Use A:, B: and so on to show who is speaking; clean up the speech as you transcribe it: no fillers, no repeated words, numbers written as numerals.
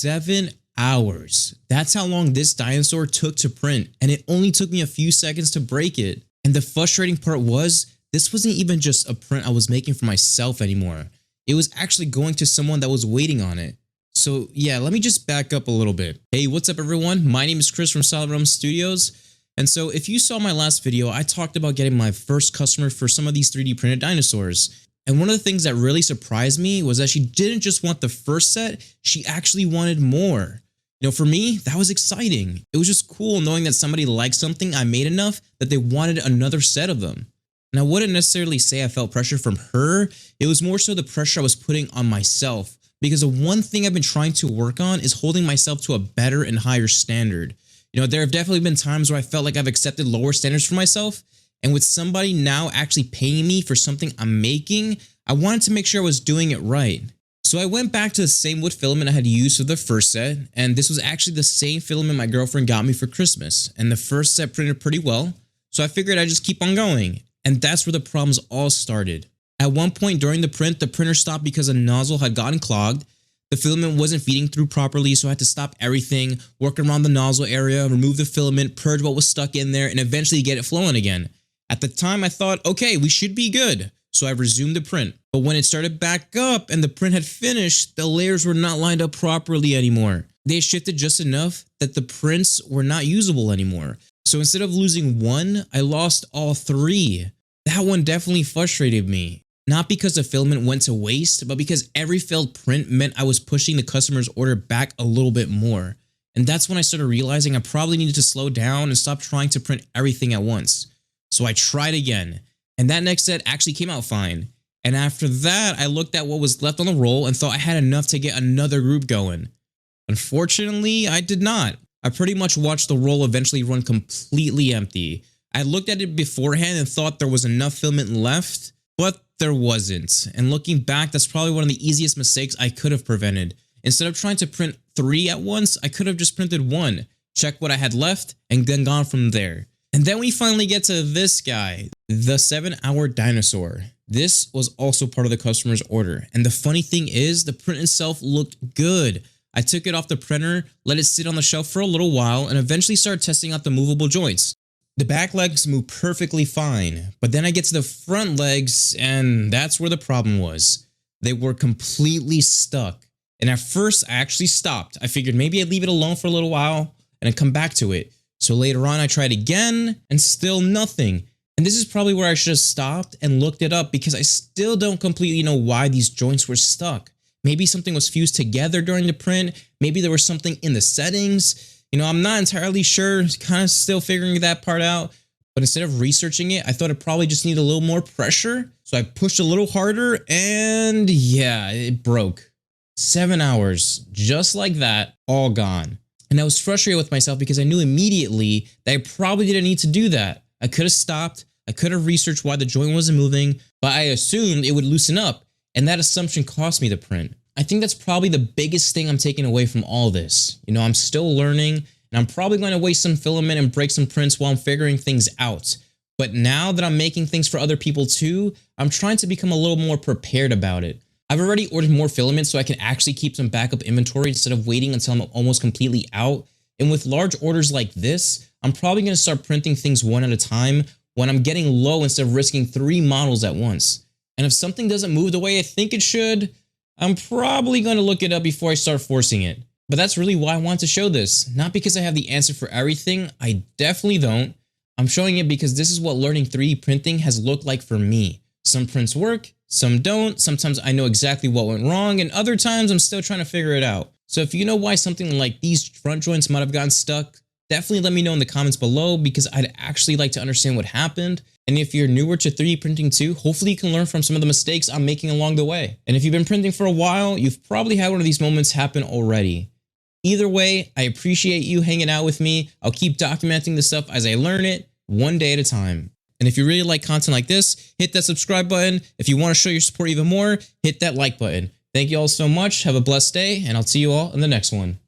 A: 7 hours. That's how long this dinosaur took to print, and it only took me a few seconds to break it. And the frustrating part was, this wasn't even just a print I was making for myself anymore. It was actually going to someone that was waiting on it. So yeah, let me just back up a little bit. Hey, what's up everyone? My name is Chris from Solid Realm Studios. And so if you saw my last video, I talked about getting my first customer for some of these 3D printed dinosaurs. And one of the things that really surprised me was that she didn't just want the first set, she actually wanted more. You know, for me, that was exciting. It was just cool knowing that somebody liked something I made enough that they wanted another set of them. And I wouldn't necessarily say I felt pressure from her, it was more so the pressure I was putting on myself. Because the one thing I've been trying to work on is holding myself to a better and higher standard. You know, there have definitely been times where I felt like I've accepted lower standards for myself. And with somebody now actually paying me for something I'm making, I wanted to make sure I was doing it right. So I went back to the same wood filament I had used for the first set. And this was actually the same filament my girlfriend got me for Christmas. And the first set printed pretty well. So I figured I'd just keep on going. And that's where the problems all started. At one point during the printer stopped because a nozzle had gotten clogged. The filament wasn't feeding through properly, so I had to stop everything, work around the nozzle area, remove the filament, purge what was stuck in there, and eventually get it flowing again. At the time, I thought, okay, we should be good. So I resumed the print. But when it started back up and the print had finished, the layers were not lined up properly anymore. They had shifted just enough that the prints were not usable anymore. So instead of losing one, I lost all three. That one definitely frustrated me. Not because the filament went to waste, but because every failed print meant I was pushing the customer's order back a little bit more. And that's when I started realizing I probably needed to slow down and stop trying to print everything at once. So I tried again, and that next set actually came out fine. And after that, I looked at what was left on the roll and thought I had enough to get another group going. Unfortunately, I did not. I pretty much watched the roll eventually run completely empty. I looked at it beforehand and thought there was enough filament left, but there wasn't. And looking back, that's probably one of the easiest mistakes I could have prevented. Instead of trying to print 3 at once, I could have just printed 1, checked what I had left, and then gone from there. And then we finally get to this guy, the 7-hour dinosaur. This was also part of the customer's order. And the funny thing is, the print itself looked good. I took it off the printer, let it sit on the shelf for a little while, and eventually started testing out the movable joints. The back legs moved perfectly fine, but then I get to the front legs and that's where the problem was. They were completely stuck. And at first I actually stopped. I figured maybe I'd leave it alone for a little while and I'd come back to it. So later on I tried again and still nothing. And this is probably where I should have stopped and looked it up because I still don't completely know why these joints were stuck. Maybe something was fused together during the print. Maybe there was something in the settings. You know, I'm not entirely sure, kind of still figuring that part out, but instead of researching it, I thought it probably just needed a little more pressure. So I pushed a little harder and yeah, it broke. 7 hours, just like that, all gone. And I was frustrated with myself because I knew immediately that I probably didn't need to do that. I could have stopped, I could have researched why the joint wasn't moving, but I assumed it would loosen up, and that assumption cost me the print. I think that's probably the biggest thing I'm taking away from all this. You know, I'm still learning and I'm probably going to waste some filament and break some prints while I'm figuring things out. But now that I'm making things for other people too, I'm trying to become a little more prepared about it. I've already ordered more filament so I can actually keep some backup inventory instead of waiting until I'm almost completely out. And with large orders like this, I'm probably going to start printing things one at a time when I'm getting low instead of risking 3 models at once. And if something doesn't move the way I think it should, I'm probably going to look it up before I start forcing it. But that's really why I want to show this. Not because I have the answer for everything, I definitely don't. I'm showing it because this is what learning 3D printing has looked like for me. Some prints work, some don't. Sometimes I know exactly what went wrong, and other times I'm still trying to figure it out. So if you know why something like these front joints might have gotten stuck, definitely let me know in the comments below because I'd actually like to understand what happened. And if you're newer to 3D printing too, hopefully you can learn from some of the mistakes I'm making along the way. And if you've been printing for a while, you've probably had one of these moments happen already. Either way, I appreciate you hanging out with me. I'll keep documenting the stuff as I learn it, one day at a time. And if you really like content like this, hit that subscribe button. If you want to show your support even more, hit that like button. Thank you all so much. Have a blessed day, and I'll see you all in the next one.